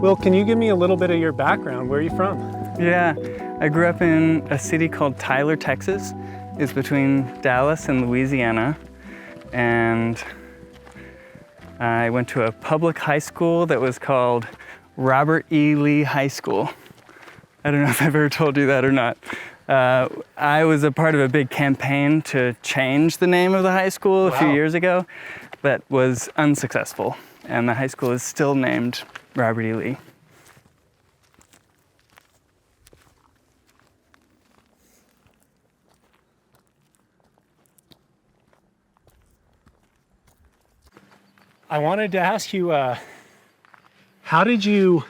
Will, can you give me a little bit of your background? Where are you from? Yeah, I grew up in a city called Tyler, Texas. It's between Dallas and Louisiana. And I went to a public high school that was called Robert E. Lee High School. I don't know if I've ever told you that or not. I was a part of a big campaign to change the name of the high school a few years ago that was unsuccessful. And the high school is still named Robert E. Lee. I wanted to ask you, how did you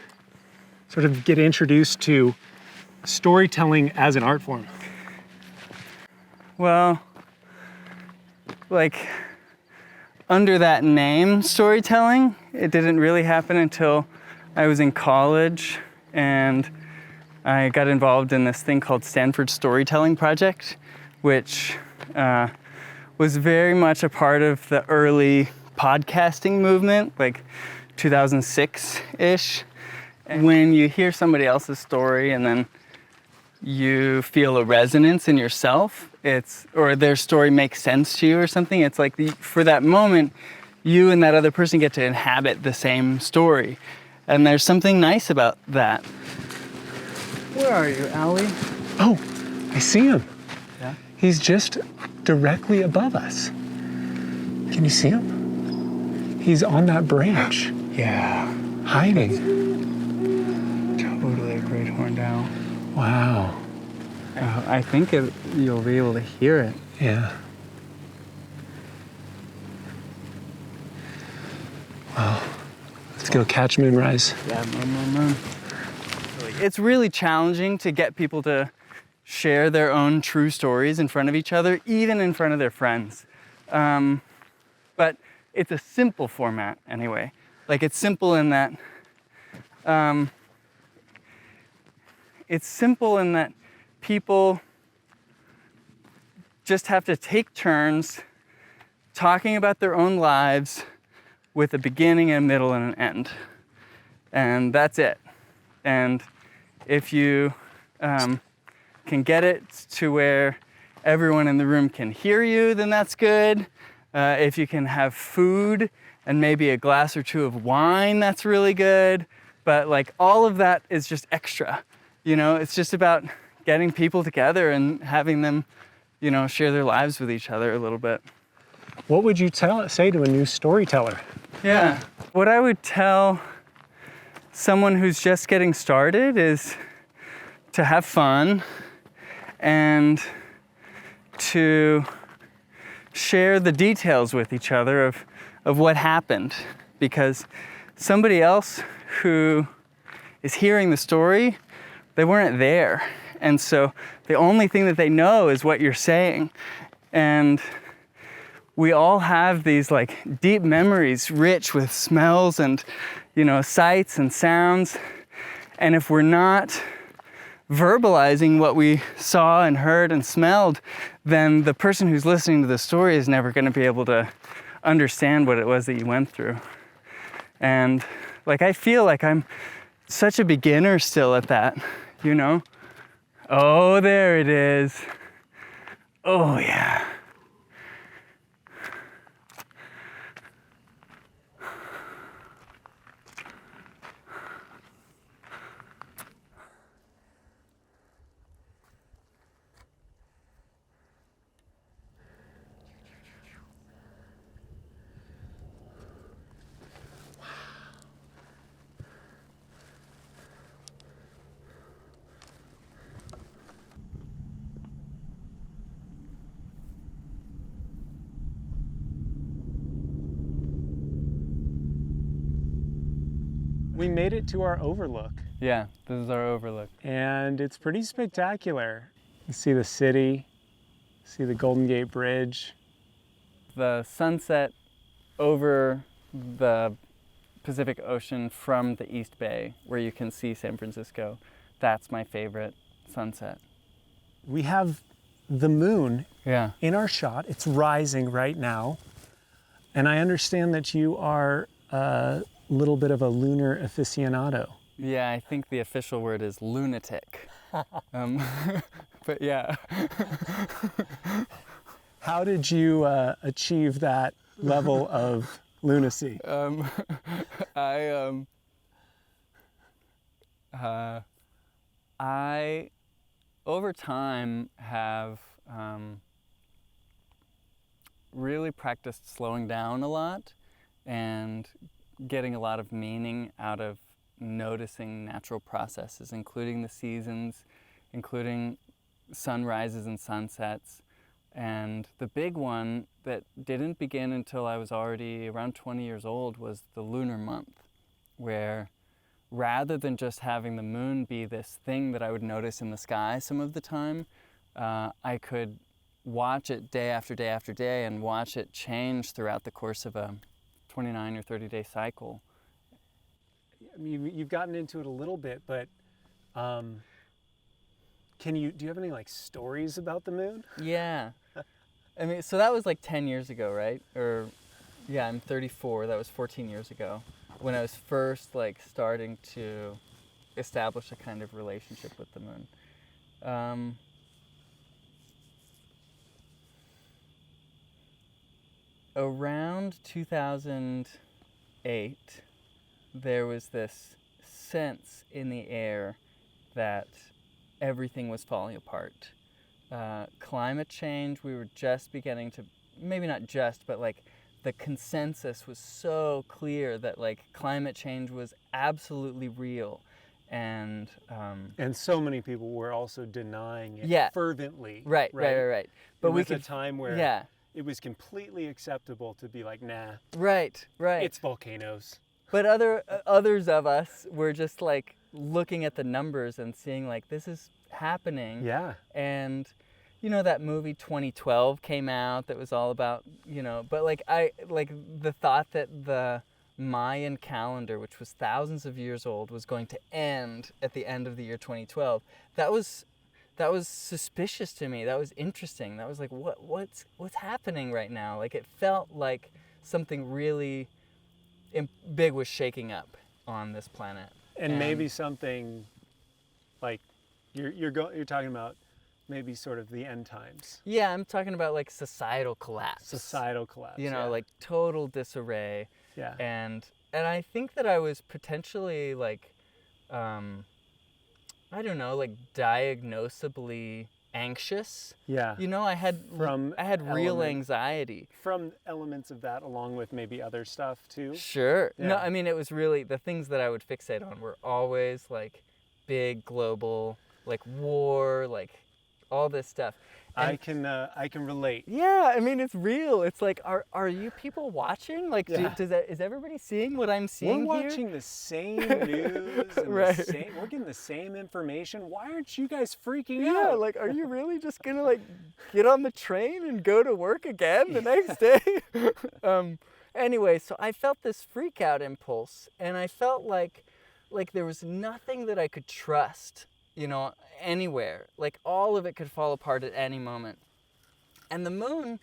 sort of get introduced to storytelling as an art form? Well, like under that name, storytelling, it didn't really happen until I was in college and I got involved in this thing called Stanford Storytelling Project, which was very much a part of the early podcasting movement, like 2006-ish. And when you hear somebody else's story and then you feel a resonance in yourself, or their story makes sense to you or something, it's like for that moment, you and that other person get to inhabit the same story. And there's something nice about that. Where are you, Allie? Oh, I see him. Yeah? He's just directly above us. Can you see him? He's on that branch. Yeah. Hiding. Totally a great horned owl. Wow. I think you'll be able to hear it. Yeah. Well, let's go catch moonrise. Yeah, moon. It's really challenging to get people to share their own true stories in front of each other, even in front of their friends. But it's a simple format anyway. Like it's simple in that people just have to take turns talking about their own lives with a beginning, a middle, and an end. And that's it. And if you can get it to where everyone in the room can hear you, then that's good. If you can have food and maybe a glass or two of wine, that's really good. But like all of that is just extra. You know, it's just about getting people together and having them, you know, share their lives with each other a little bit. What would you say to a new storyteller? Yeah. What I would tell someone who's just getting started is to have fun and to share the details with each other of what happened, because somebody else who is hearing the story, they weren't there. And so the only thing that they know is what you're saying. And we all have these like deep memories, rich with smells and, you know, sights and sounds. And if we're not verbalizing what we saw and heard and smelled, then the person who's listening to the story is never going to be able to understand what it was that you went through. And like I feel like I'm such a beginner still at that, you know? Oh, there it is. Oh, yeah. We made it to our overlook. Yeah, this is our overlook. And it's pretty spectacular. You see the city, see the Golden Gate Bridge. The sunset over the Pacific Ocean from the East Bay, where you can see San Francisco, that's my favorite sunset. We have the moon in our shot. It's rising right now. And I understand that you are a little bit of a lunar aficionado. Yeah, I think the official word is lunatic. But yeah. How did you achieve that level of lunacy? I over time have really practiced slowing down a lot and getting a lot of meaning out of noticing natural processes, including the seasons, including sunrises and sunsets. And the big one that didn't begin until I was already around 20 years old was the lunar month, where rather than just having the moon be this thing that I would notice in the sky some of the time, I could watch it day after day after day and watch it change throughout the course of a 29 or 30-day cycle. I mean, you've gotten into it a little bit, but do you have any like stories about the moon? Yeah. I mean, so that was like 10 years ago, right? Or, yeah, I'm 34. That was 14 years ago when I was first like starting to establish a kind of relationship with the moon. Around 2008, there was this sense in the air that everything was falling apart. Climate change, we were just beginning to, maybe not just, but like the consensus was so clear that like climate change was absolutely real. And so many people were also denying it fervently. Right. But it was a time where it was completely acceptable to be like, nah. Right. It's volcanoes. But others of us were just like looking at the numbers and seeing like this is happening. Yeah. And you know that movie 2012 came out that was all about, but like the thought that the Mayan calendar, which was thousands of years old, was going to end at the end of the year 2012. That was suspicious to me. That was interesting. That was like what's happening right now? Like it felt like something really big was shaking up on this planet. And maybe something like you're talking about maybe sort of the end times. Yeah, I'm talking about like societal collapse. Like total disarray. Yeah. And I think that I was potentially like I don't know, like diagnosably anxious. Yeah. I had real anxiety. From elements of that along with maybe other stuff too. Sure. Yeah. No, I mean it was really the things that I would fixate on were always like big global, like war, like all this stuff. And I can relate. Yeah, I mean it's real. It's like, are you people watching? Like, is everybody seeing what I'm seeing We're here? watching the same news and Right. we're getting the same information. Why aren't you guys freaking Yeah, out? like, are you really just gonna like get on the train and go to work again the next day? Anyway, so I felt this freak out impulse, and I felt like there was nothing that I could trust. Anywhere. Like all of it could fall apart at any moment. And the moon,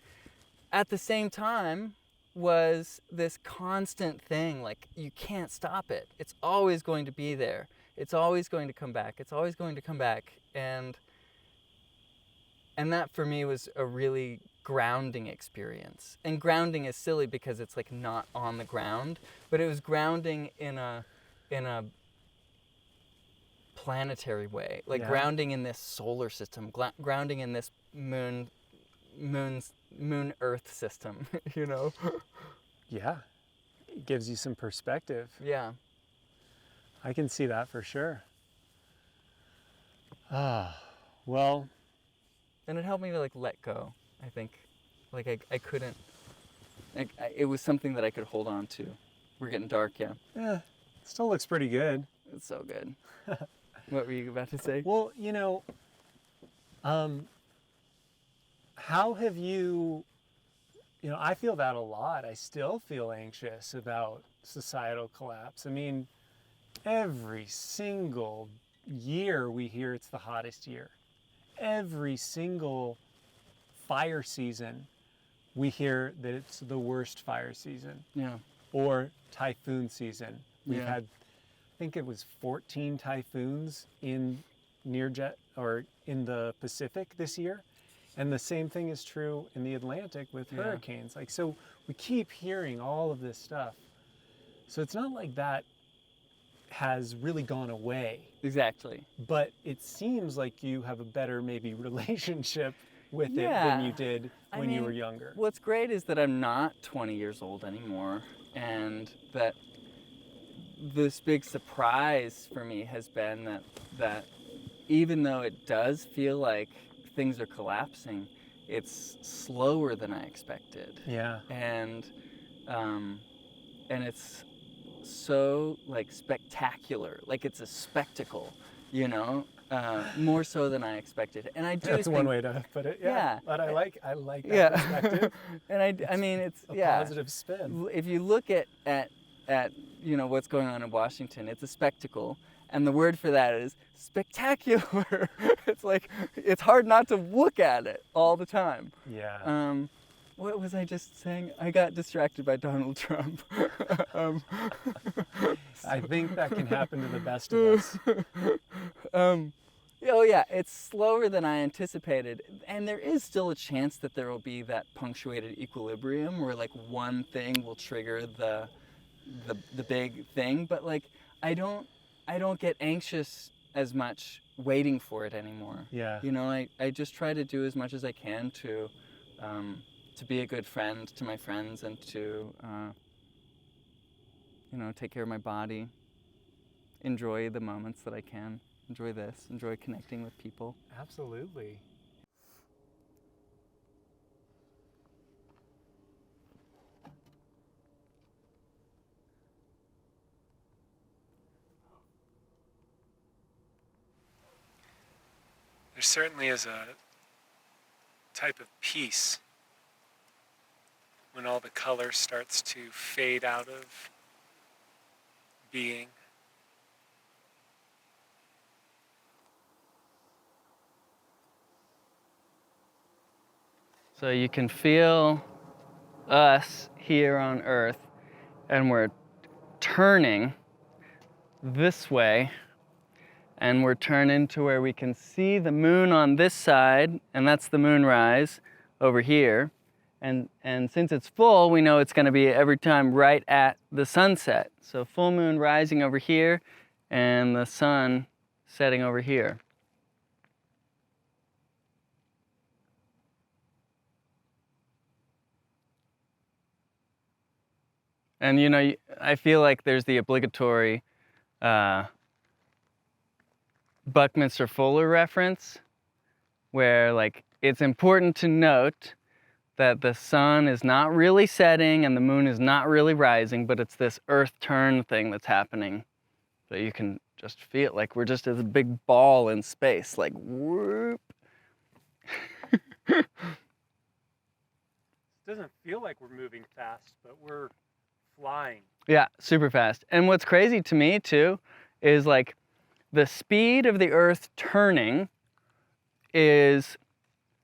at the same time, was this constant thing. Like you can't stop it. It's always going to be there. It's always going to come back. It's always going to come back. And that for me was a really grounding experience. And grounding is silly because it's like not on the ground, but it was grounding in a planetary way, like grounding in this solar system, grounding in this moon Earth system. Yeah, it gives you some perspective. Yeah, I can see that for sure. Well, and it helped me to like let go. I think, like I couldn't. It was something that I could hold on to. We're getting dark, yeah. Yeah, it still looks pretty good. It's so good. What were you about to say? Well, how have you, I feel that a lot. I still feel anxious about societal collapse. I mean, every single year we hear it's the hottest year. Every single fire season we hear that it's the worst fire season. Yeah. Or typhoon season. I think it was 14 typhoons in in the Pacific this year. And the same thing is true in the Atlantic with hurricanes. Like, so we keep hearing all of this stuff. So it's not like that has really gone away. Exactly. But it seems like you have a better maybe relationship with it than you did when you were younger. What's great is that I'm not 20 years old anymore, and that this big surprise for me has been that even though it does feel like things are collapsing, it's slower than I expected. Yeah. And it's so like spectacular, like it's a spectacle, you know, more so than I expected. And I do That's think, one way to put it. Yeah. But I like that perspective. And I mean, it's a positive spin. If you look at you know what's going on in Washington, it's a spectacle, and the word for that is spectacular. It's like it's hard not to look at it all the time. Yeah. What was I just saying? I got distracted by Donald Trump. I think that can happen to the best of us. Oh yeah, it's slower than I anticipated, and there is still a chance that there will be that punctuated equilibrium where like one thing will trigger the big thing, but like I don't get anxious as much waiting for it anymore. Yeah. You know, I just try to do as much as I can to be a good friend to my friends and to you know, take care of my body, enjoy the moments that I can, enjoy this, enjoy connecting with people. Absolutely. There certainly is a type of peace when all the color starts to fade out of being. So you can feel us here on Earth, and we're turning this way, and we're turning to where we can see the moon on this side, and that's the moonrise over here. And since it's full, we know it's going to be every time right at the sunset. So full moon rising over here, and the sun setting over here. And you know, I feel like there's the obligatory Buckminster Fuller reference, where like it's important to note that the sun is not really setting and the moon is not really rising, but it's this earth turn thing that's happening. So you can just feel like we're just as a big ball in space, like whoop. It doesn't feel like we're moving fast, but we're flying. Yeah, super fast. And what's crazy to me too is like the speed of the earth turning is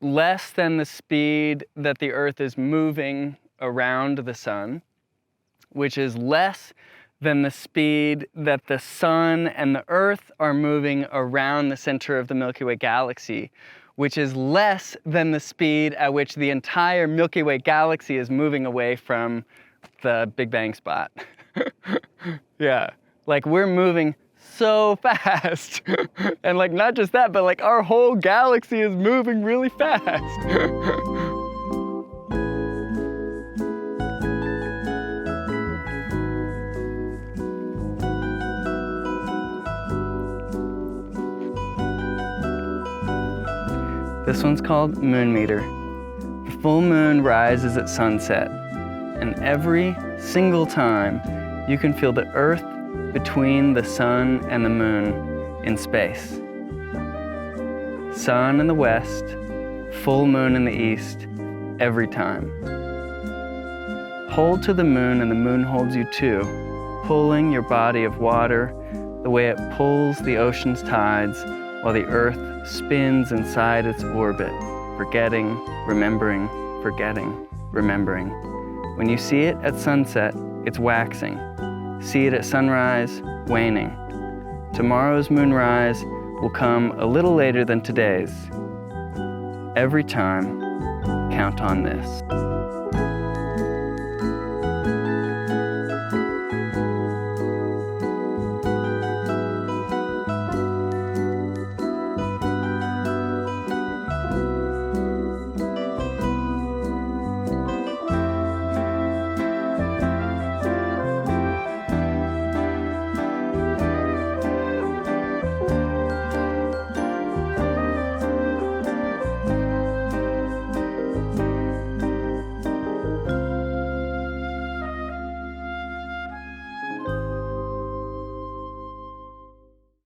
less than the speed that the earth is moving around the sun, which is less than the speed that the sun and the earth are moving around the center of the Milky Way galaxy, which is less than the speed at which the entire Milky Way galaxy is moving away from the Big Bang spot. Yeah, like we're moving so fast. And like not just that, but like our whole galaxy is moving really fast. This one's called Moon Meter. The full moon rises at sunset, and every single time you can feel the earth between the sun and the moon in space. Sun in the west, full moon in the east, every time. Hold to the moon and the moon holds you too, pulling your body of water the way it pulls the ocean's tides while the earth spins inside its orbit, forgetting, remembering, forgetting, remembering. When you see it at sunset, it's waxing. See it at sunrise, waning. Tomorrow's moonrise will come a little later than today's. Every time, count on this.